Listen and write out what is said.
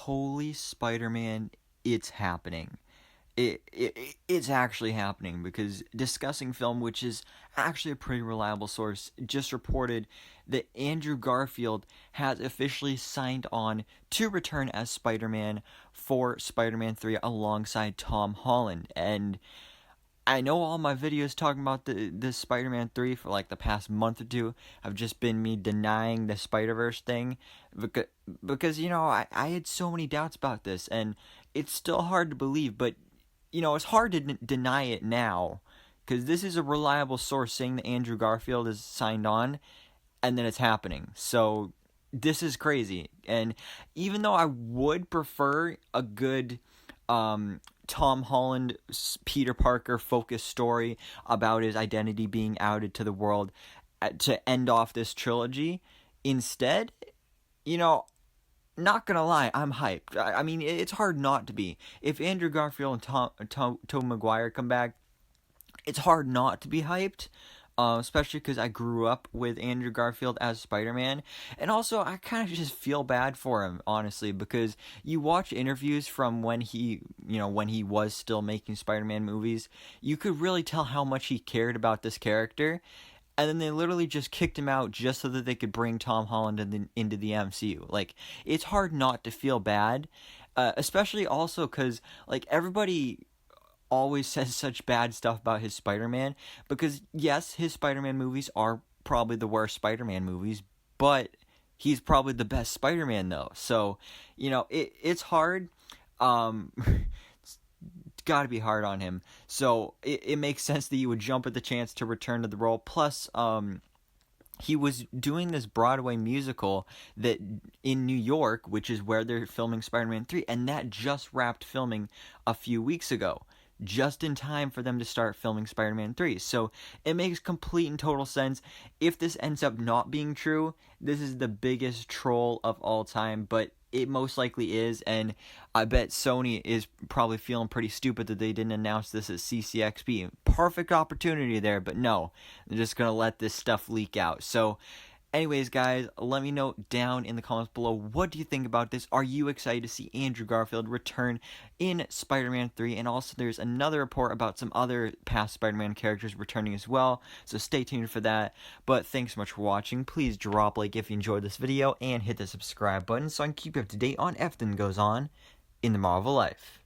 holy Spider-Man, it's happening. It's actually happening because Discussing Film, which is actually a pretty reliable source, just reported that Andrew Garfield has officially signed on to return as Spider-Man for Spider-Man 3 alongside Tom Holland. And I know all my videos talking about this Spider-Man 3 for like the past month or two have just been me denying the Spider-Verse thing because I had so many doubts about this, and it's still hard to believe, but it's hard to deny it now because this is a reliable source saying that Andrew Garfield is signed on, and then it's happening. So this is crazy. And even though I would prefer a good Tom Holland, Peter Parker focused story about his identity being outed to the world to end off this trilogy, instead, not gonna lie, I'm hyped. I mean, it's hard not to be. If Andrew Garfield and Tobey Maguire come back, it's hard not to be hyped. Especially because I grew up with Andrew Garfield as Spider-Man. And also, I kind of just feel bad for him, honestly, because you watch interviews from when he was still making Spider-Man movies, you could really tell how much he cared about this character. And then they literally just kicked him out just so that they could bring Tom Holland into the MCU. Like, it's hard not to feel bad, especially also because, like, everybody always says such bad stuff about his Spider-Man, because yes, his Spider-Man movies are probably the worst Spider-Man movies, but he's probably the best Spider-Man though. So, it's hard. It's gotta be hard on him. So it makes sense that you would jump at the chance to return to the role. Plus, he was doing this Broadway musical that in New York, which is where they're filming Spider-Man 3, and that just wrapped filming a few weeks ago, just in time for them to start filming Spider-Man 3. So it makes complete and total sense. If this ends up not being true, this is the biggest troll of all time, but it most likely is, and I bet Sony is probably feeling pretty stupid that they didn't announce this at CCXP. Perfect opportunity there, but no, they're just going to let this stuff leak out. So anyways, guys, let me know down in the comments below, what do you think about this? Are you excited to see Andrew Garfield return in Spider-Man 3? And also, there's another report about some other past Spider-Man characters returning as well, so stay tuned for that. But thanks so much for watching. Please drop a like if you enjoyed this video, and hit the subscribe button so I can keep you up to date on everything that goes on in the Marvel life.